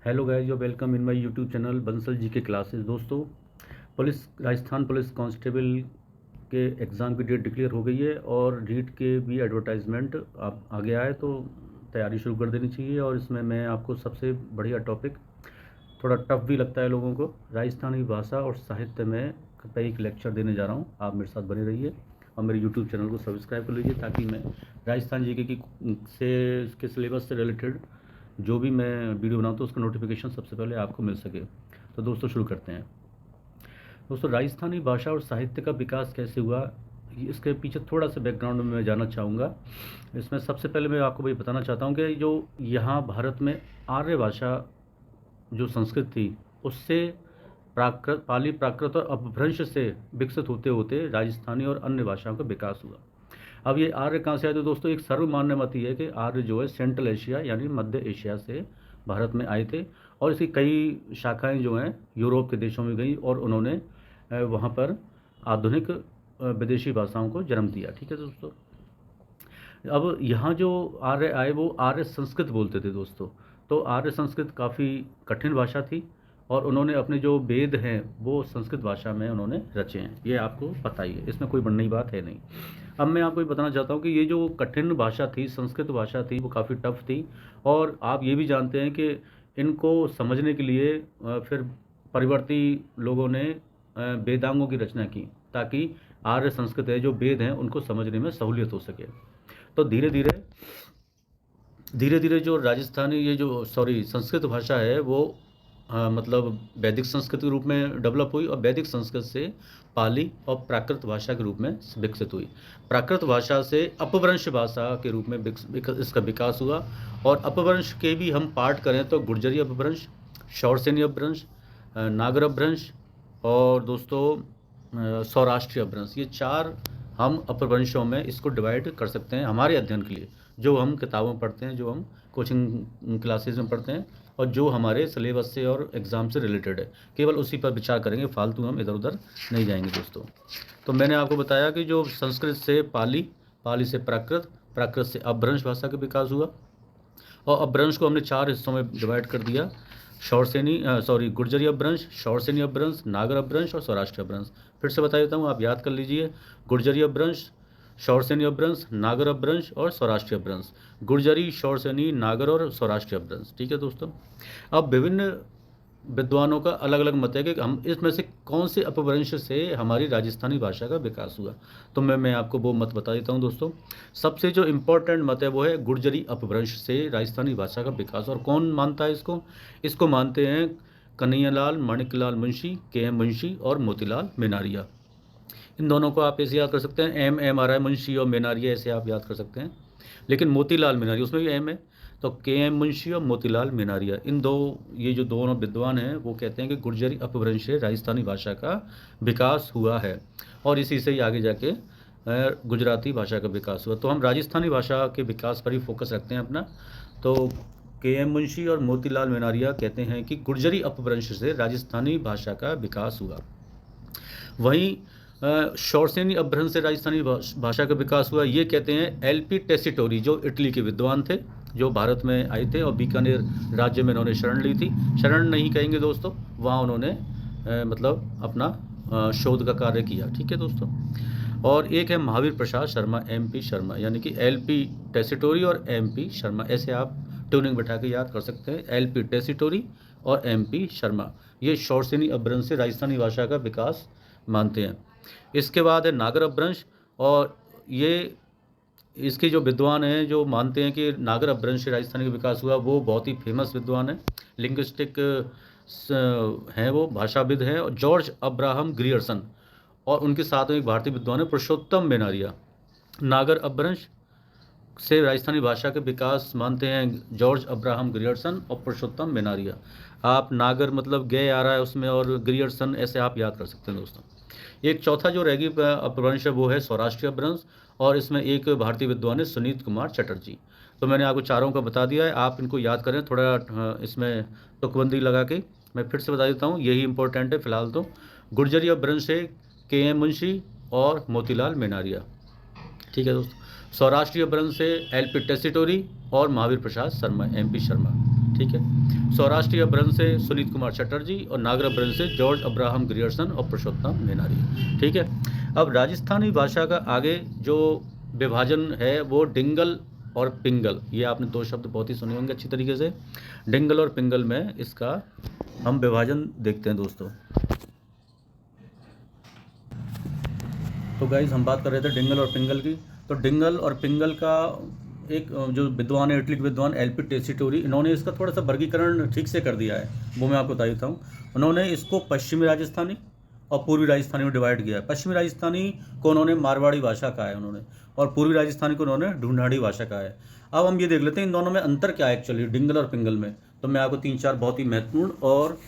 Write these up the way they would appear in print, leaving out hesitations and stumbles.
Hello guys, yo welcome in my YouTube channel Bansal ji के classes. दोस्तों, police Rajasthan police constable के exam की date declare हो गई है और रीट के भी एडवर्टाइजमेंट आप आ गया है, तो तैयारी शुरू कर देनी चाहिए। और इसमें मैं आपको सबसे बढ़िया टॉपिक, थोड़ा टफ भी लगता है लोगों को, राजस्थानी भाषा और साहित्य में पे एक लेक्चर देने जा रहा हूँ। आप मेरे साथ बने रहिए और मेरे यूट्यूब चैनल को सब्सक्राइब कर लीजिए, ताकि मैं राजस्थान जीके की से के सिलेबस से रिलेटेड जो भी मैं वीडियो बनाता हूँ उसका नोटिफिकेशन सबसे पहले आपको मिल सके। तो दोस्तों, शुरू करते हैं। दोस्तों, राजस्थानी भाषा और साहित्य का विकास कैसे हुआ, इसके पीछे थोड़ा सा बैकग्राउंड में मैं जानना चाहूँगा। इसमें सबसे पहले मैं आपको वही बताना चाहता हूँ कि जो यहाँ भारत में आर्य भाषा जो संस्कृत थी, उससे प्राकृत, पाली, प्राकृत और अपभ्रंश से विकसित होते होते राजस्थानी और अन्य भाषाओं का विकास हुआ। अब ये आर्य कहाँ से आए? तो दोस्तों, एक सर्वमान्य मत ये है कि आर्य जो है सेंट्रल एशिया यानी मध्य एशिया से भारत में आए थे, और इसकी कई शाखाएं जो हैं यूरोप के देशों में गई और उन्होंने वहाँ पर आधुनिक विदेशी भाषाओं को जन्म दिया। ठीक है दोस्तों। अब यहाँ जो आर्य आए वो आर्य संस्कृत बोलते थे दोस्तों। तो आर्य संस्कृत काफ़ी कठिन भाषा थी और उन्होंने अपने जो वेद हैं वो संस्कृत भाषा में उन्होंने रचे हैं। ये आपको पता ही है, इसमें कोई बड़ी नई बात है नहीं। अब मैं आपको ये बताना चाहता हूँ कि ये जो कठिन भाषा थी, संस्कृत भाषा थी, वो काफ़ी टफ थी। और आप ये भी जानते हैं कि इनको समझने के लिए फिर परिवर्ती लोगों ने वेदांगों की रचना की, ताकि आर्य संस्कृत है जो वेद हैं उनको समझने में सहूलियत हो सके। तो धीरे धीरे जो राजस्थानी ये जो संस्कृत भाषा है वो मतलब वैदिक संस्कृत के रूप में डेवलप हुई और वैदिक संस्कृत से पाली और प्राकृत भाषा के रूप में विकसित हुई। प्राकृत भाषा से अपभ्रंश भाषा के रूप में इसका विकास हुआ। और अपभ्रंश के भी हम पार्ट करें तो गुर्जरी अपभ्रंश, शौरसेनी अपभ्रंश, नागर अपभ्रंश और दोस्तों सौराष्ट्रीय अपभ्रंश, ये चार हम अपभ्रंशों में इसको डिवाइड कर सकते हैं हमारे अध्ययन के लिए, जो हम किताबों में पढ़ते हैं, जो हम कोचिंग क्लासेज में पढ़ते हैं और जो हमारे सिलेबस से और एग्ज़ाम से रिलेटेड है। केवल उसी पर विचार करेंगे, फालतू हम इधर उधर नहीं जाएंगे दोस्तों। तो मैंने आपको बताया कि जो संस्कृत से पाली, पाली से प्राकृत, प्राकृत से अपभ्रंश भाषा का विकास हुआ और अपभ्रंश को हमने चार हिस्सों में डिवाइड कर दिया। गुर्जरी अपभ्रंश, शौरसेनी अपभ्रंश, नागर अपभ्रंश और सौराष्ट्र अपभ्रंश। फिर से बता देता हूँ, आप याद कर लीजिए। गुर्जरी अपभ्रंश, शौरसेनी अपभ्रंश, नागर अपभ्रंश और सौराष्ट्रीय अपभ्रंश। गुर्जरी, शौरसेनी, नागर और सौराष्ट्रीय अपभ्रंश। ठीक है दोस्तों। अब विभिन्न विद्वानों का अलग अलग मत है कि हम इसमें से कौन से अपभ्रंश से हमारी राजस्थानी भाषा का विकास हुआ। तो मैं आपको वो मत बता देता हूँ दोस्तों। सबसे जो इम्पोर्टेंट मत है वो है गुर्जरी अपभ्रंश से राजस्थानी भाषा का विकास। और कौन मानता है इसको? इसको मानते हैं कन्हैयालाल माणिकलाल मुंशी, के.एम. मुंशी और मोतीलाल मेनारिया। इन दोनों को आप ऐसे याद कर सकते हैं, MRI मुंशी और मेनारिया, ऐसे आप याद कर सकते हैं। लेकिन मोतीलाल मेनारिया, उसमें भी एम है। तो के.एम. मुंशी और मोतीलाल मेनारिया, इन दो, ये जो दोनों विद्वान हैं वो कहते हैं कि गुर्जरी अपभ्रंश से राजस्थानी भाषा का विकास हुआ है और इसी से ही आगे जाके गुजराती भाषा का विकास हुआ। तो हम राजस्थानी भाषा के विकास पर ही फोकस रखते हैं अपना। तो के.एम. मुंशी और मोतीलाल मेनारिया कहते हैं कि गुर्जरी अपभ्रंश से राजस्थानी भाषा का विकास हुआ। वहीं शौरसेनी अपभ्रंश से राजस्थानी भाषा का विकास हुआ, ये कहते हैं L.P. टेसिटोरी, जो इटली के विद्वान थे, जो भारत में आए थे और बीकानेर राज्य में इन्होंने शरण ली थी। शरण नहीं कहेंगे दोस्तों, वहाँ उन्होंने मतलब अपना शोध का कार्य किया। ठीक है दोस्तों। और एक है महावीर प्रसाद शर्मा, MP शर्मा, यानी कि L.P. टेसिटोरी और MP शर्मा, ऐसे आप ट्यूनिंग बैठा के याद कर सकते हैं। L.P. टेसिटोरी और MP शर्मा, ये शौरसेनी अपभ्रंश से राजस्थानी भाषा का विकास मानते हैं। इसके बाद है नागर अपभ्रंश, और ये इसके जो विद्वान हैं जो मानते हैं कि नागर अपभ्रंश से राजस्थानी का विकास हुआ, वो बहुत ही फेमस विद्वान है, लिंग्विस्टिक हैं, वो भाषाविद हैं, और जॉर्ज अब्राहम ग्रियर्सन। और उनके साथ में एक भारतीय विद्वान है पुरुषोत्तम बेनारिया। नागर अपभ्रंश से राजस्थानी भाषा के विकास मानते हैं जॉर्ज अब्राहम ग्रियर्सन और पुरुषोत्तम बेनारिया। आप नागर मतलब गए आ रहा है उसमें, और ग्रियर्सन ऐसे आप याद कर सकते हैं दोस्तों। एक चौथा जो रैगी अपभ्रंश है वो है सौराष्ट्रीय अपभ्रंश, और इसमें एक भारतीय विद्वान है सुनीत कुमार चटर्जी। तो मैंने आपको चारों का बता दिया है, आप इनको याद करें थोड़ा, इसमें तुकबंदी लगा के। मैं फिर से बता देता हूँ, यही इंपॉर्टेंट है फिलहाल तो। गुर्जरी अपभ्रंश है के.एम. मुंशी और मोतीलाल मेनारिया। ठीक है दोस्तों। सौराष्ट्रीय अपभ्रंश से L.P. टेसिटोरी और महावीर प्रसाद शर्मा, MP शर्मा। ठीक है। सौराष्ट्री अपभ्रंश से सुनीत कुमार चटर्जी और नागर अपभ्रंश से जॉर्ज अब्राहम ग्रियर्सन और पुरुषोत्तम मेनारी। ठीक है। अब राजस्थानी भाषा का आगे जो विभाजन है वो डिंगल और पिंगल, ये आपने दो शब्द बहुत ही सुने होंगे अच्छी तरीके से। डिंगल और पिंगल में इसका हम विभाजन देखते हैं दोस्तों। तो गाइज हम बात कर रहे थे डिंगल और पिंगल की। तो डिंगल और पिंगल का एक जो विद्वान है, इटली के विद्वान एलपी टेसीटोरी, इन्होंने इसका थोड़ा सा वर्गीकरण ठीक से कर दिया है, वो मैं आपको बता देता हूँ। उन्होंने इसको पश्चिमी राजस्थानी और पूर्वी राजस्थानी में डिवाइड किया है। पश्चिमी राजस्थानी को उन्होंने मारवाड़ी भाषा कहा है उन्होंने, और पूर्वी राजस्थानी को उन्होंने ढूंढाड़ी भाषा कहा है। अब हम ये देख लेते हैं इन दोनों में अंतर क्या है एक्चुअली, डिंगल और पिंगल में। तो मैं आपको 3-4 बहुत ही महत्वपूर्ण और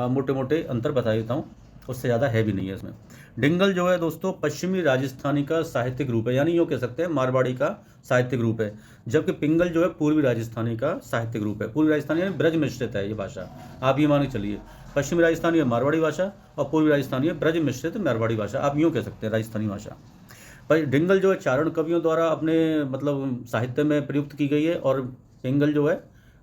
मोटे मोटे अंतर बता देता हूँ, उससे ज़्यादा है भी नहीं है इसमें। डिंगल जो है दोस्तों पश्चिमी राजस्थानी का साहित्यिक रूप है, यानी यूँ कह सकते हैं मारवाड़ी का साहित्यिक रूप है। जबकि पिंगल जो है पूर्वी राजस्थानी का साहित्यिक रूप है। पूर्वी राजस्थानी यानी ब्रज मिश्रित है ये भाषा, आप ये मान के चलिए। पश्चिमी राजस्थानी है मारवाड़ी भाषा और पूर्वी राजस्थानी है ब्रज मिश्रित मारवाड़ी भाषा, आप यूँ कह सकते हैं राजस्थानी भाषा। पर डिंगल जो है चारण कवियों द्वारा अपने मतलब साहित्य में प्रयुक्त की गई है, और पिंगल जो है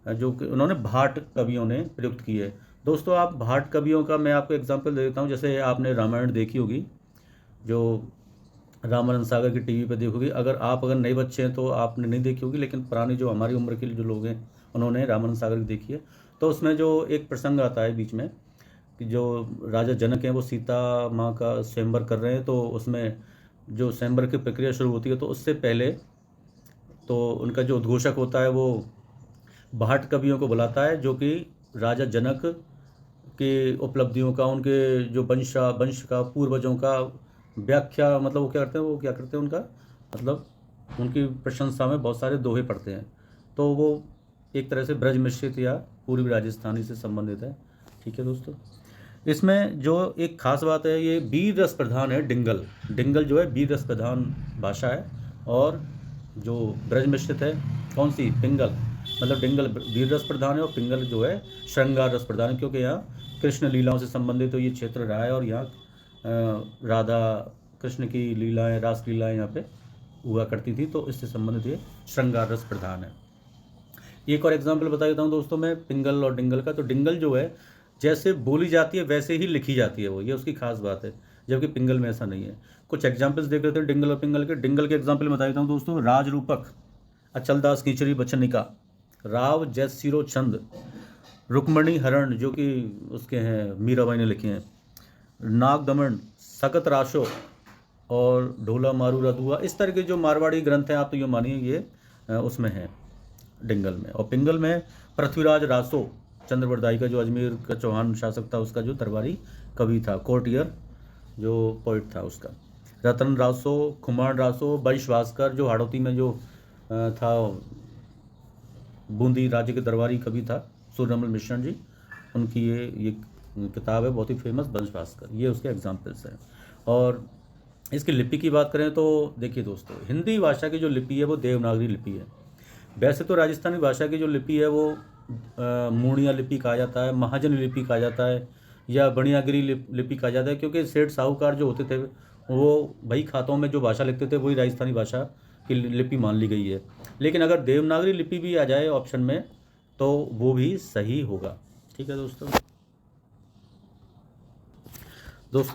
जो कि उन्होंने भाट कवियों ने प्रयुक्त की है। दोस्तों आप भाट कवियों का मैं आपको एग्जांपल दे देता हूँ। जैसे आपने रामायण देखी होगी, जो रामानंद सागर की टीवी पे देखोगे। अगर नए बच्चे हैं तो आपने नहीं देखी होगी, लेकिन पुरानी जो हमारी उम्र के जो लोग हैं उन्होंने रामानंद सागर की देखी है। तो उसमें जो एक प्रसंग आता है बीच में कि जो राजा जनक हैं वो सीता माँ का स्वयंवर कर रहे हैं, तो उसमें जो स्वयंवर की प्रक्रिया शुरू होती है तो उससे पहले तो उनका जो उद्घोषक होता है वो भाट कवियों को बुलाता है, जो कि राजा जनक के उपलब्धियों का, उनके जो वंश का, पूर्वजों का व्याख्या, मतलब वो क्या करते हैं उनका मतलब उनकी प्रशंसा में बहुत सारे दोहे पढ़ते हैं। तो वो एक तरह से ब्रज मिश्रित या पूर्वी राजस्थानी से संबंधित है। ठीक है दोस्तों, इसमें जो एक खास बात है, ये वीर रस प्रधान है डिंगल जो है वीर रस प्रधान भाषा है, और जो ब्रज मिश्रित है कौन सी, पिंगल, मतलब डिंगल वीर रस प्रधान है और पिंगल जो है श्रृंगार रस प्रधान है, क्योंकि यहाँ कृष्ण लीलाओं से संबंधित तो ये क्षेत्र रहा है, और यहाँ राधा कृष्ण की लीलाएं, रास लीलाएं यहाँ पे हुआ करती थी, तो इससे संबंधित ये श्रृंगार रस प्रधान है। एक और एग्जाम्पल बता देता हूँ दोस्तों मैं पिंगल और डिंगल का। तो डिंगल जो है जैसे बोली जाती है वैसे ही लिखी जाती है वो, ये उसकी खास बात है, जबकि पिंगल में ऐसा नहीं है। कुछ एग्जाम्पल्स देख लेते हैं डिंगल और पिंगल के। डिंगल के एग्जाम्पल बता देता हूँ दोस्तों। राजरूपक, अचलदास कीचरी बचनिका, राव जयसिरो छंद, रुक्मणी हरण जो कि उसके हैं मीराबाई ने लिखे हैं, नाग दमन, सकत राशो और ढोला मारू रदुआ, इस तरह के जो मारवाड़ी ग्रंथ हैं आप तो ये मानिए ये उसमें है डिंगल में। और पिंगल में पृथ्वीराज रासो चंद्रवरदाई का, जो अजमेर का चौहान शासक था उसका जो दरबारी कवि था, कोर्टियर जो पोइट था उसका, रतन रासो, खुमान रासो, वंश भास्कर जो हाड़ौती में जो था बूंदी राज्य के दरबारी कवि था, सूर्यनमल मिश्रण जी, उनकी ये किताब है बहुत ही फेमस, वंश भास्कर, ये उसके एग्जाम्पल्स हैं। और इसकी लिपि की बात करें तो देखिए दोस्तों, हिंदी भाषा की जो लिपि है वो देवनागरी लिपि है। वैसे तो राजस्थानी भाषा की जो लिपि है वो मूणिया लिपि कहा जाता है, महाजन लिपि कहा जाता है, या बणियागिरी लिपि कहा जाता है, क्योंकि सेठ साहूकार जो होते थे वो बही खातों में जो भाषा लिखते थे वही राजस्थानी भाषा की लिपि मान ली गई है। लेकिन अगर देवनागरी लिपि भी आ जाए ऑप्शन में तो वो भी सही होगा। ठीक है दोस्तों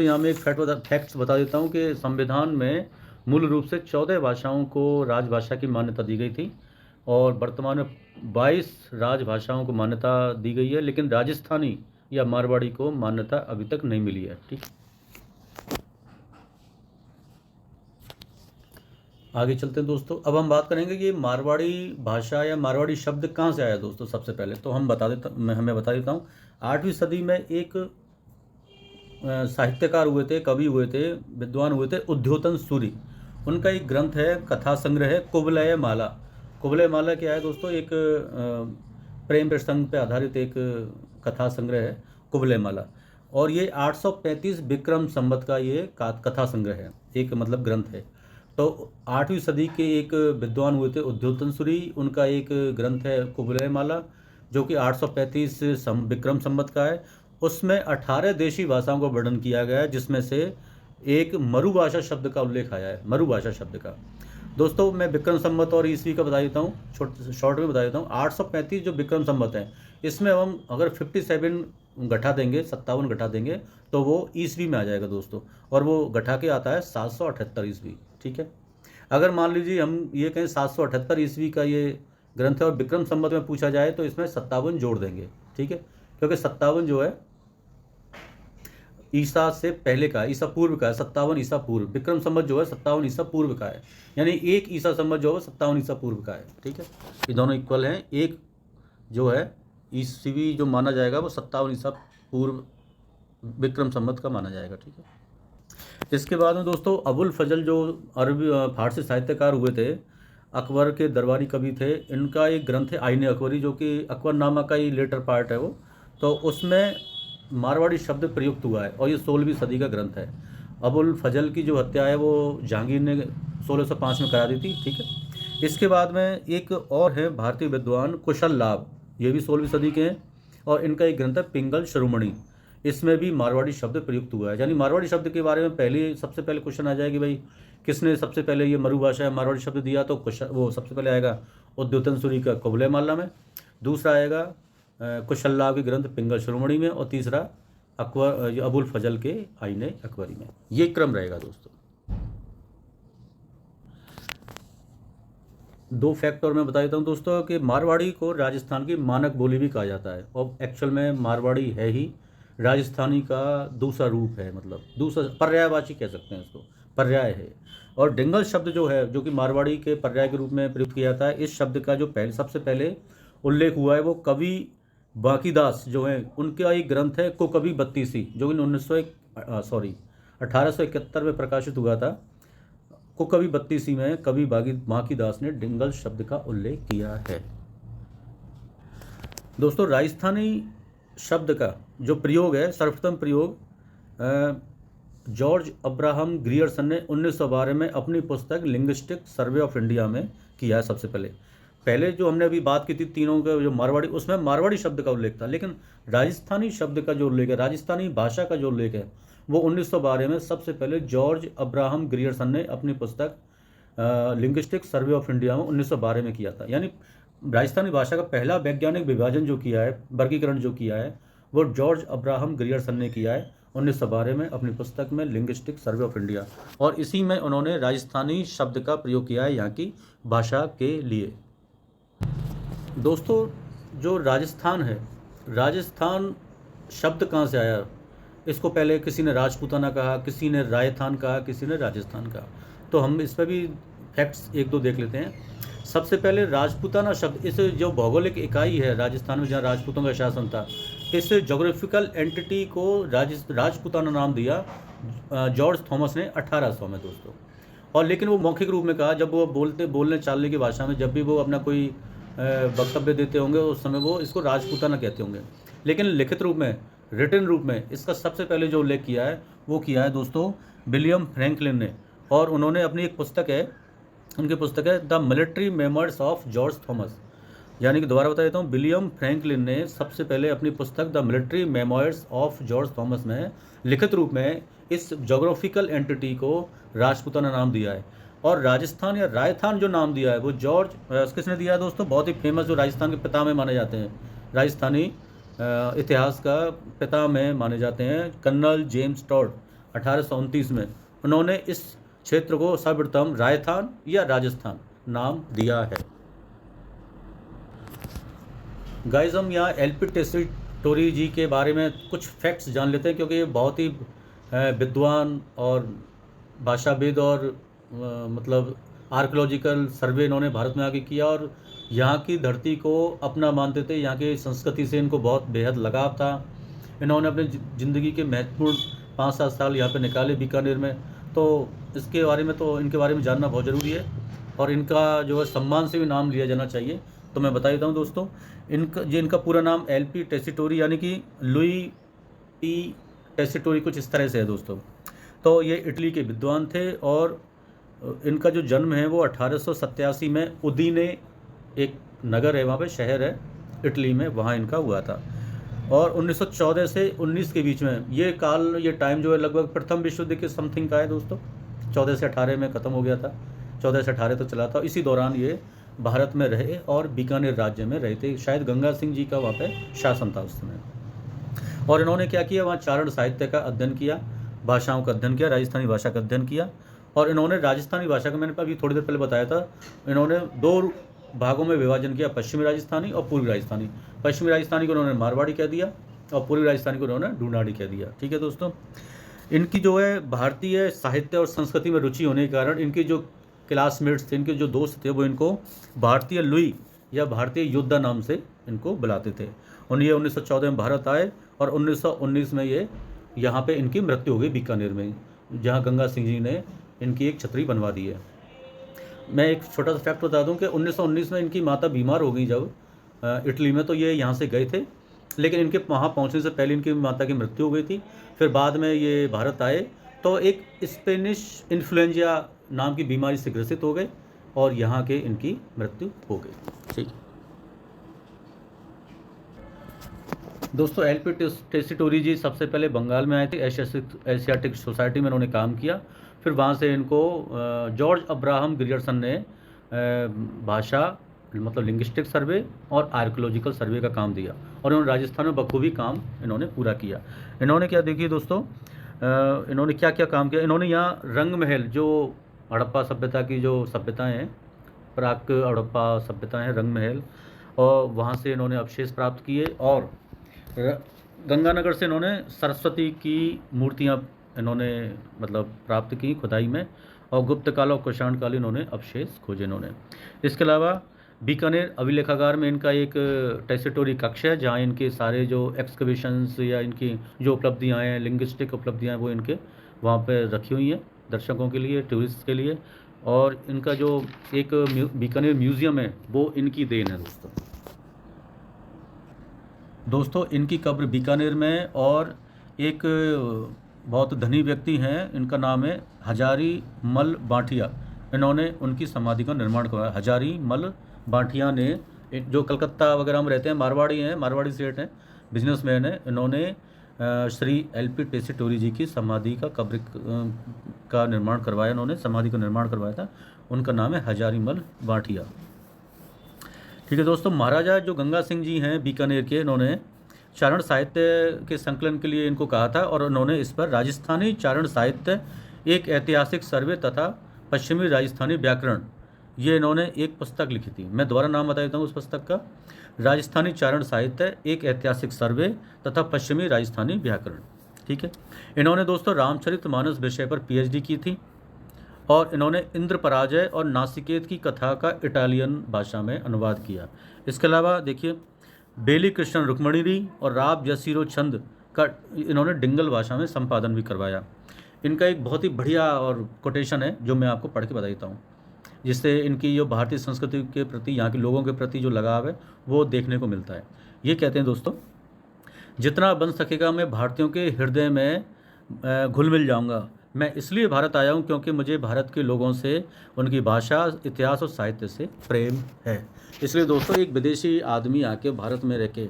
यहाँ मैं एक फैक्ट्स बता देता हूँ कि संविधान में मूल रूप से 14 भाषाओं को राजभाषा की मान्यता दी गई थी, और वर्तमान में 22 राजभाषाओं को मान्यता दी गई है, लेकिन राजस्थानी या मारवाड़ी को मान्यता अभी तक नहीं मिली है। ठीक, आगे चलते हैं दोस्तों। अब हम बात करेंगे कि मारवाड़ी भाषा या मारवाड़ी शब्द कहाँ से आया दोस्तों। सबसे पहले तो हमें बता देता हूँ 8वीं सदी में एक साहित्यकार हुए थे, कवि हुए थे, विद्वान हुए थे, उद्योतन सूरी। उनका एक ग्रंथ है, कथा संग्रह है, कुवलय माला। कुवलय माला क्या है दोस्तों, एक प्रेम प्रसंग पर आधारित एक कथा संग्रह है कुवलय माला, और ये 835 विक्रम संवत का ये कथा संग्रह है, एक मतलब ग्रंथ है। तो 8वीं सदी के एक विद्वान हुए थे उद्योतन सूरी, उनका एक ग्रंथ है कुवलय माला जो कि 835 विक्रम संवत का है। उसमें 18 देशी भाषाओं का वर्णन किया गया है, जिसमें से एक मरुभाषा शब्द का उल्लेख आया है। मरुभाषा शब्द का दोस्तों मैं विक्रम संवत और ईस्वी का बता देता हूँ, शॉर्ट में बता देता हूँ। 835 जो विक्रम संवत है, इसमें हम अगर 57 घटा देंगे, 57 घटा देंगे, तो वो ईस्वी में आ जाएगा दोस्तों, और वो घटा के आता है 778 ईस्वी। ठीक है, अगर मान लीजिए हम ये कहें 778 ईस्वी का ये ग्रंथ है और विक्रम संवत में पूछा जाए तो इसमें 57 जोड़ देंगे। ठीक है, क्योंकि 57 जो है ईसा से पहले का, ईसा पूर्व का है, 57 ईसा पूर्व। विक्रम संवत जो है 57 ईसा पूर्व का है, यानी एक ईसा संवत जो है 57 ईसा पूर्व का है। ठीक है, ये दोनों इक्वल हैं। एक जो है ईस्वी जो माना जाएगा वो 57 ईसा पूर्व विक्रम संवत का माना जाएगा। ठीक है, इसके बाद में दोस्तों अबुल फजल जो अरबी फारसी साहित्यकार हुए थे, अकबर के दरबारी कवि थे, इनका एक ग्रंथ है आईने अकबरी, जो कि अकबरनामा का ही लेटर पार्ट है वो। तो उसमें मारवाड़ी शब्द प्रयुक्त हुआ है और ये 16वीं सदी का ग्रंथ है। अबुल फजल की जो हत्या है वो जहांगीर ने 1605 में करा दी थी। ठीक है, इसके बाद में एक और है भारतीय विद्वान कुशल लाभ, ये भी 16वीं सदी के हैं, और इनका एक ग्रंथ है पिंगल शिरोमणि। इसमें भी मारवाड़ी शब्द प्रयुक्त हुआ है। यानी मारवाड़ी शब्द के बारे में सबसे पहले क्वेश्चन आ जाएगी, भाई किसने सबसे पहले ये मरुभाषा है मारवाड़ी शब्द दिया, तो वो सबसे पहले आएगा उद्योतन सूरी का कबूले माल्ला में, दूसरा आएगा कुशल के ग्रंथ पिंगल शिरोमणि में, और तीसरा अबुल फजल के आईने अकबरी में। ये क्रम रहेगा दोस्तों। दो फैक्ट और मैं बता देता हूँ दोस्तों कि मारवाड़ी को राजस्थान की मानक बोली भी कहा जाता है, और एक्चुअल में मारवाड़ी है ही राजस्थानी का दूसरा रूप है, मतलब दूसरा पर्यायवाची कह सकते हैं इसको, पर्याय है। और डिंगल शब्द जो है, जो कि मारवाड़ी के पर्याय के रूप में प्रयुक्त किया जाता है, इस शब्द का जो सबसे पहले उल्लेख हुआ है वो कवि बांकीदास जो है, उनका एक ग्रंथ है कुकवि बत्तीसी, जो कि 1871 में प्रकाशित हुआ था। कुकवि बत्तीसी में कवि बांकीदास ने डिंगल शब्द का उल्लेख किया है। दोस्तों राजस्थानी शब्द का जो प्रयोग है, सर्वप्रथम प्रयोग जॉर्ज अब्राहम ग्रियर्सन ने 1912 में अपनी पुस्तक लिंग्विस्टिक सर्वे ऑफ इंडिया में किया है। सबसे पहले जो हमने अभी बात की थी तीनों का जो मारवाड़ी, उसमें मारवाड़ी शब्द का उल्लेख था, लेकिन राजस्थानी शब्द का जो उल्लेख है, राजस्थानी भाषा का जो उल्लेख है, वो 1912 में सबसे पहले जॉर्ज अब्राहम ग्रियर्सन ने अपनी पुस्तक लिंग्विस्टिक सर्वे ऑफ इंडिया में 1912 में किया था। यानी राजस्थानी भाषा का पहला वैज्ञानिक विभाजन जो किया है, वर्गीकरण जो किया है, वो जॉर्ज अब्राहम ग्रियर्सन ने किया है 1912 में अपनी पुस्तक में लिंग्विस्टिक सर्वे ऑफ इंडिया, और इसी में उन्होंने राजस्थानी शब्द का प्रयोग किया है यहाँ की भाषा के लिए। दोस्तों जो राजस्थान है, राजस्थान शब्द कहाँ से आया, इसको पहले किसी ने राजपूताना कहा, किसी ने रायथान कहा, किसी ने राजस्थान कहा। तो हम इस पर भी फैक्ट्स एक दो देख लेते हैं। सबसे पहले राजपूताना शब्द, इस जो भौगोलिक इकाई है राजस्थान में जहाँ राजपूतों का शासन था, इस जोग्राफिकल एंटिटी को राजपूताना नाम दिया जॉर्ज थॉमस ने 1800 में दोस्तों। और लेकिन वो मौखिक रूप में कहा, जब वो बोलने चालने की भाषा में जब भी वो अपना कोई वक्तव्य देते होंगे उस समय वो इसको राजपूताना कहते होंगे। लेकिन लिखित रूप में, रिटन रूप में इसका सबसे पहले जो उल्लेख किया है वो किया है दोस्तों विलियम फ्रैंकलिन ने, और उन्होंने अपनी एक पुस्तक है, उनकी पुस्तक है the military memoirs of George Thomas. यानी कि दोबारा बता देता हूँ, विलियम फ्रैंकलिन ने सबसे पहले अपनी पुस्तक the military memoirs of George Thomas में लिखित रूप में इस जोग्राफिकल एंटिटी को राजपूताना नाम दिया है। और राजस्थान या रायथान जो नाम दिया है वो जॉर्ज किसने दिया है दोस्तों, बहुत ही फेमस जो राजस्थान के पिता में माने जाते हैं, राजस्थानी इतिहास का पिता में माने जाते हैं, कर्नल जेम्स टॉड 1829 में उन्होंने इस क्षेत्र को सर्वप्रथम रायथान या राजस्थान नाम दिया है। गाइस हम यहाँ एलपी टेसीटोरी जी के बारे में कुछ फैक्ट्स जान लेते हैं, क्योंकि ये बहुत ही विद्वान और भाषाविद और मतलब आर्कियोलॉजिकल सर्वे इन्होंने भारत में आके किया, और यहाँ की धरती को अपना मानते थे, यहाँ की संस्कृति से इनको बहुत बेहद लगाव था। इन्होंने अपनी ज़िंदगी के महत्वपूर्ण 5-7 साल यहाँ पे निकाले बीकानेर में, तो इसके बारे में तो इनके बारे में जानना बहुत ज़रूरी है, और इनका जो है सम्मान से भी नाम लिया जाना चाहिए। तो मैं बता देता हूँ दोस्तों, इनका पूरा नाम एलपी टेसीटोरी यानी कि लुई पी टेसीटोरी कुछ इस तरह से है दोस्तों। तो ये इटली के विद्वान थे, और इनका जो जन्म है वो 1887 में उदीने एक नगर है, वहाँ पे शहर है इटली में, वहाँ इनका हुआ था। और 1914 से 19 के बीच में ये टाइम जो है लगभग प्रथम विश्व युद्ध के समथिंग का है दोस्तों, 14 से 18 में ख़त्म हो गया था। 14 से 18 तक चला था। इसी दौरान ये भारत में रहे और बीकानेर राज्य में रहे थे। शायद गंगा सिंह जी का वहाँ पे शासन था उस समय। और इन्होंने क्या किया, वहाँ चारण साहित्य का अध्ययन किया, भाषाओं का अध्ययन किया, राजस्थानी भाषा का अध्ययन किया। और इन्होंने राजस्थानी भाषा का, मैंने अभी थोड़ी देर पहले बताया था, इन्होंने 2 भागों में विभाजन किया, पश्चिमी राजस्थानी और पूर्वी राजस्थानी। पश्चिमी राजस्थानी को उन्होंने मारवाड़ी कह दिया और पूर्वी राजस्थानी को उन्होंने ढूंढाड़ी कह दिया। ठीक है दोस्तों, इनकी जो है भारतीय साहित्य और संस्कृति में रुचि होने के कारण इनके जो क्लासमेट्स थे, इनके जो दोस्त थे, वो इनको भारतीय लुई या भारतीय योद्धा नाम से इनको बुलाते थे। और ये 1914 में भारत आए और 1919 में ये यहाँ पे इनकी मृत्यु हो गई बीकानेर में, जहाँ गंगा सिंह जी ने इनकी एक छतरी बनवा दी है। मैं एक छोटा सा फैक्ट बता दूं कि 1919 में इनकी माता बीमार हो गई जब इटली में, तो ये यहाँ से गए थे, लेकिन इनके वहाँ पहुँचने से पहले इनकी माता की मृत्यु हो गई थी। फिर बाद में ये भारत आए तो एक स्पेनिश इन्फ्लुएंजा नाम की बीमारी से ग्रसित हो गए और यहाँ के इनकी मृत्यु हो गई। ठीक दोस्तों, एलपी टेसीटोरी जी सबसे पहले बंगाल में आए थे, एशियाटिक सोसाइटी में इन्होंने काम किया। फिर वहाँ से इनको जॉर्ज अब्राहम ग्रियर्सन ने भाषा मतलब लिंग्विस्टिक सर्वे और आर्कियोलॉजिकल सर्वे का काम दिया और इन्होंने राजस्थान में बखूबी काम इन्होंने पूरा किया। इन्होंने क्या, देखिए दोस्तों, इन्होंने क्या क्या काम किया। इन्होंने यहाँ रंग महल, जो हड़प्पा सभ्यता की जो सभ्यताएँ हैं, प्राक हड़प्पा सभ्यता है, रंग महल, और वहाँ से इन्होंने अवशेष प्राप्त किए। और गंगानगर से इन्होंने सरस्वती की मूर्तियाँ इन्होंने मतलब प्राप्त की खुदाई में, और गुप्त काल और कुषाण काल इन्होंने अवशेष खोजे इन्होंने। इसके अलावा बीकानेर अभिलेखागार में इनका एक टेसिटोरी कक्ष है, जहाँ इनके सारे जो एक्सकवेशंस या इनकी जो उपलब्धियाँ हैं, लिंग्विस्टिक उपलब्धियाँ हैं, वो इनके वहाँ पे रखी हुई हैं दर्शकों के लिए, टूरिस्ट के लिए। और इनका जो एक बीकानेर म्यूज़ियम है वो इनकी देन है दोस्तों। इनकी कब्र बीकानेर में, और एक बहुत धनी व्यक्ति हैं, इनका नाम है हजारी मल बांटिया, इन्होंने उनकी समाधि का निर्माण करवाया। हजारी मल बांटिया ने, जो कलकत्ता वगैरह में रहते हैं, मारवाड़ी हैं, मारवाड़ी सेठ हैं, बिजनेसमैन हैं, इन्होंने श्री एलपी टेसीटोरी जी की समाधि का कब्र का निर्माण करवाया, इन्होंने समाधि का निर्माण करवाया था। उनका नाम है हजारी मल बांटिया। ठीक है दोस्तों, महाराजा जो गंगा सिंह जी हैं बीकानेर के, इन्होंने चारण साहित्य के संकलन के लिए इनको कहा था और उन्होंने इस पर राजस्थानी चारण साहित्य एक ऐतिहासिक सर्वे तथा पश्चिमी राजस्थानी व्याकरण, ये इन्होंने एक पुस्तक लिखी थी। मैं दोबारा नाम बता देता हूँ उस पुस्तक का, राजस्थानी चारण साहित्य एक ऐतिहासिक सर्वे तथा पश्चिमी राजस्थानी व्याकरण। ठीक है, इन्होंने दोस्तों रामचरितमानस विषय पर पीएचडी की थी और इन्होंने इंद्र पराजय और नासिकेत की कथा का इटालियन भाषा में अनुवाद किया। इसके अलावा देखिए, बेली कृष्ण रुक्मणी और राव जसीरो छंद का इन्होंने डिंगल भाषा में संपादन भी करवाया। इनका एक बहुत ही बढ़िया और कोटेशन है जो मैं आपको पढ़ के बता देता हूँ, जिससे इनकी जो भारतीय संस्कृति के प्रति, यहाँ के लोगों के प्रति जो लगाव है वो देखने को मिलता है। ये कहते हैं दोस्तों, जितना बन सकेगा मैं भारतीयों के हृदय में घुल मिल जाऊँगा। मैं इसलिए भारत आया हूँ क्योंकि मुझे भारत के लोगों से, उनकी भाषा, इतिहास और साहित्य से प्रेम है। इसलिए दोस्तों, एक विदेशी आदमी आके भारत में रह के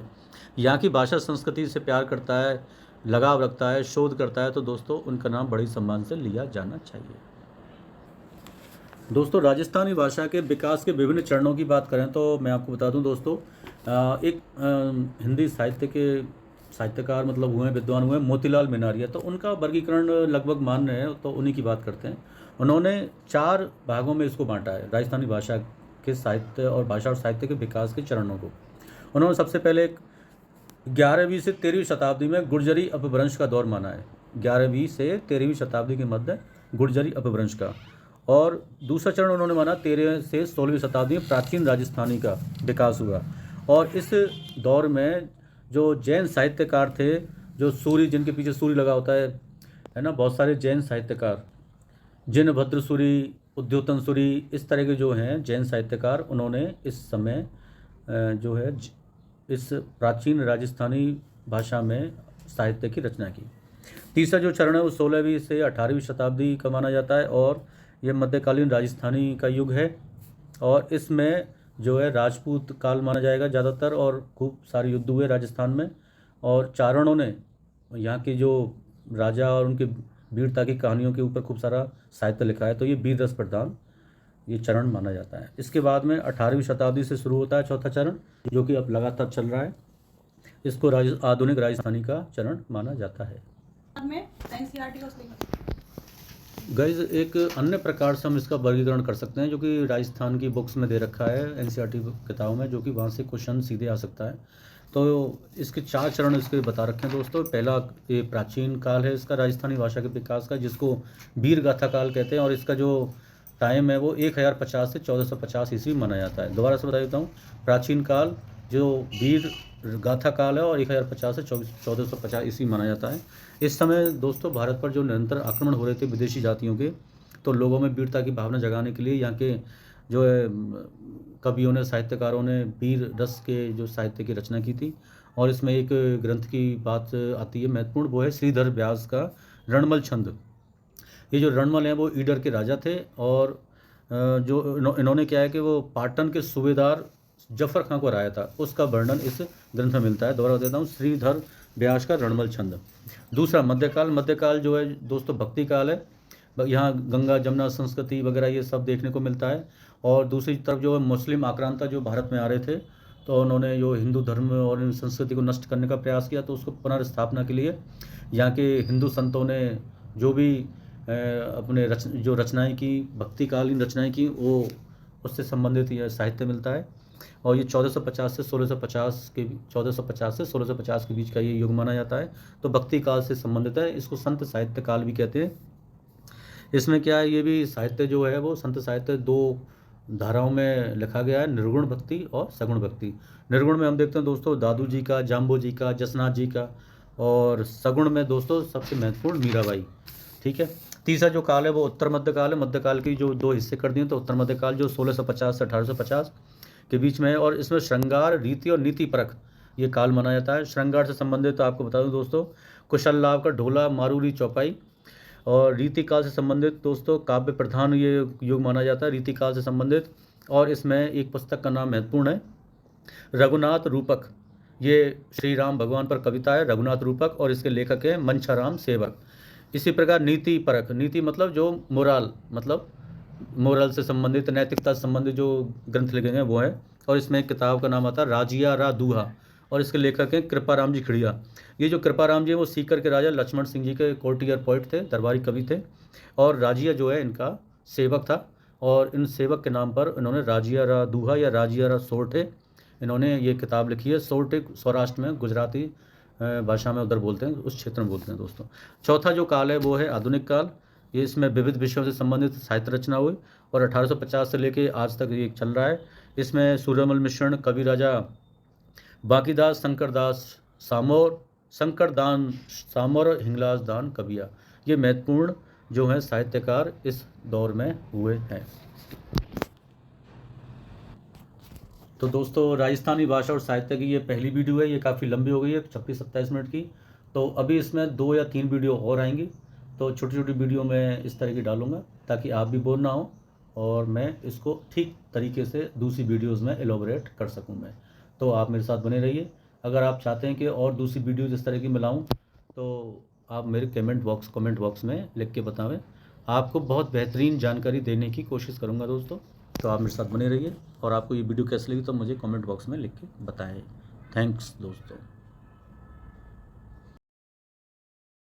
यहाँ की भाषा संस्कृति से प्यार करता है, लगाव रखता है, शोध करता है, तो दोस्तों उनका नाम बड़ी सम्मान से लिया जाना चाहिए। दोस्तों, राजस्थानी भाषा के विकास के विभिन्न चरणों की बात करें तो मैं आपको बता दूं दोस्तों, एक हिंदी साहित्य के साहित्यकार मतलब हुए, विद्वान हुए मोतीलाल मिनारिया, तो उनका वर्गीकरण लगभग मान रहे हैं, तो उन्हीं की बात करते हैं। उन्होंने 4 भागों में इसको बांटा है, राजस्थानी भाषा के साहित्य और भाषा और साहित्य के विकास के चरणों को। उन्होंने सबसे पहले 11वीं से 13वीं शताब्दी में गुर्जरी अपभ्रंश का दौर माना है, 11वीं से 13वीं शताब्दी के मध्य गुर्जरी अपभ्रंश का। और दूसरा चरण उन्होंने माना 13 से 16वीं शताब्दी में प्राचीन राजस्थानी का विकास हुआ। और इस दौर में जो जैन साहित्यकार थे, जो सूरी, जिनके पीछे सूरी लगा होता है ना, बहुत सारे जैन साहित्यकार, जिनभद्र सूरी, उद्योतन सूरी, इस तरह के जो हैं जैन साहित्यकार, उन्होंने इस समय जो है इस प्राचीन राजस्थानी भाषा में साहित्य की रचना की। तीसरा जो चरण है वो 16वीं से 18वीं शताब्दी का माना जाता है और यह मध्यकालीन राजस्थानी का युग है। और इसमें जो है राजपूत काल माना जाएगा ज़्यादातर, और खूब सारे युद्ध हुए राजस्थान में, और चारणों ने यहाँ के जो राजा और उनके वीरता की कहानियों के ऊपर खूब सारा साहित्य लिखा है। तो ये वीर रस प्रधान ये चरण माना जाता है। इसके बाद में 18वीं शताब्दी से शुरू होता है चौथा चरण, जो कि अब लगातार चल रहा है। इसको आधुनिक राजस्थानी का चरण माना जाता है। गाइज एक अन्य प्रकार से हम इसका वर्गीकरण कर सकते हैं, जो कि राजस्थान की बुक्स में दे रखा है, एनसीईआरटी किताबों में, जो कि वहाँ से क्वेश्चन सीधे आ सकता है। तो इसके 4 चरण इसके बता रखे हैं दोस्तों। पहला ये प्राचीन काल है इसका राजस्थानी भाषा के विकास का, जिसको वीर गाथा काल कहते हैं, और इसका जो टाइम है वो 1050 से 1450 ईस्वी माना जाता है। दोबारा से बता देता हूँ, प्राचीन काल जो वीर गाथा काल है और 1050 से 1450 ईस्वी माना जाता है। इस समय दोस्तों भारत पर जो निरंतर आक्रमण हो रहे थे विदेशी जातियों के, तो लोगों में वीरता की भावना जगाने के लिए यहाँ के जो है कवियों ने, साहित्यकारों ने वीर रस के जो साहित्य की रचना की थी। और इसमें एक ग्रंथ की बात आती है महत्वपूर्ण, वो है श्रीधर व्यास का रणमल छंद। ये जो रणमल हैं वो ईडर के राजा थे, और जो इन्होंने क्या है कि वो पाटन के सूबेदार जफर खां को हराया था, उसका वर्णन इस ग्रंथ में मिलता है। दोबारा देता हूँ, श्रीधर व्यास का रणमल छंद। दूसरा मध्यकाल। मध्यकाल जो है दोस्तों भक्ति काल है। यहाँ गंगा जमुना संस्कृति वगैरह ये सब देखने को मिलता है। और दूसरी तरफ जो है मुस्लिम आक्रांता जो भारत में आ रहे थे, तो उन्होंने जो हिंदू धर्म और संस्कृति को नष्ट करने का प्रयास किया, तो उसको पुनर्स्थापना के लिए यहाँ के हिंदू संतों ने जो भी अपने जो रचनाएं की, भक्तिकालीन रचनाएं की, वो उससे संबंधित यह साहित्य मिलता है। और ये 1450 से 1650 के 1450 से 1650 के बीच का ये युग माना जाता है। तो भक्ति काल से संबंधित है। इसको संत साहित्य काल भी कहते हैं। इसमें क्या है, ये भी साहित्य जो है वो संत साहित्य 2 धाराओं में लिखा गया है, निर्गुण भक्ति और सगुण भक्ति। निर्गुण में हम देखते हैं दोस्तों दादू जी का, जाम्बो जी का, जसनाथ जी का, और सगुण में दोस्तों सबसे महत्वपूर्ण मीराबाई। ठीक है। तीसरा जो काल है वो उत्तर मध्यकाल है। मध्यकाल की जो 2 हिस्से कर दिए, तो उत्तर मध्यकाल जो 1650 से 1850 के बीच में है, और इसमें श्रृंगार, रीति और नीति परख ये काल माना जाता है। श्रृंगार से संबंधित तो आपको बता दूं दोस्तों, कुशल लाभ का ढोला, मारूरी चौपाई। और रीति काल से संबंधित दोस्तों काव्य प्रधान ये युग माना जाता है, रीति काल से संबंधित। और इसमें एक पुस्तक का नाम महत्वपूर्ण है, रघुनाथ रूपक। ये श्री राम भगवान पर कविता है, रघुनाथ रूपक, और इसके लेखक हैं मंछाराम सेवक। इसी प्रकार नीति परख, नीति मतलब जो मोरल, मतलब मोरल से संबंधित, नैतिकता से संबंधित जो ग्रंथ लिखे हैं वो है। और इसमें एक किताब का नाम आता है राजिया रा दूहा, और इसके लेखक हैं कृपाराम जी खिड़िया। ये जो कृपाराम जी हैं वो सीकर के राजा लक्ष्मण सिंह जी के कोर्टियर पोइट थे, दरबारी कवि थे। और राजिया जो है इनका सेवक था, और इन सेवक के नाम पर इन्होंने राजिया रा दूहा या राजिया रा सोरठे इन्होंने ये किताब लिखी है। सोरठे सौराष्ट्र में गुजराती भाषा में उधर बोलते हैं, उस क्षेत्र में बोलते हैं दोस्तों। चौथा जो काल है वो है आधुनिक काल। ये इसमें विविध विषयों से संबंधित साहित्य रचना हुई, और 1850 से लेके आज तक ये चल रहा है। इसमें सूर्यमल मिश्रण, कवि राजा बांकीदास, शंकरदान सामोर, हिंगलाज दान कविया, ये महत्वपूर्ण जो है साहित्यकार इस दौर में हुए हैं। तो दोस्तों राजस्थानी भाषा और साहित्य की ये पहली वीडियो है। ये काफ़ी लंबी हो गई है, 26-27 मिनट की। तो अभी इसमें 2 या 3 वीडियो और आएंगी। तो छोटी छोटी वीडियो मैं इस तरह की डालूंगा, ताकि आप भी बोर ना हो, और मैं इसको ठीक तरीके से दूसरी वीडियोज़ में एलोबरेट कर सकूँ मैं। तो आप मेरे साथ बने रहिए। अगर आप चाहते हैं कि और दूसरी वीडियोज़ इस तरह की मैं लाऊँ, तो आप मेरे कमेंट बॉक्स में लिख के बतावें। आपको बहुत बेहतरीन जानकारी देने की कोशिश करूँगा दोस्तों। तो आप मेरे साथ बने रहिए, और आपको ये वीडियो कैसी लगी तो मुझे कमेंट बॉक्स में लिख के बताएं। थैंक्स दोस्तों।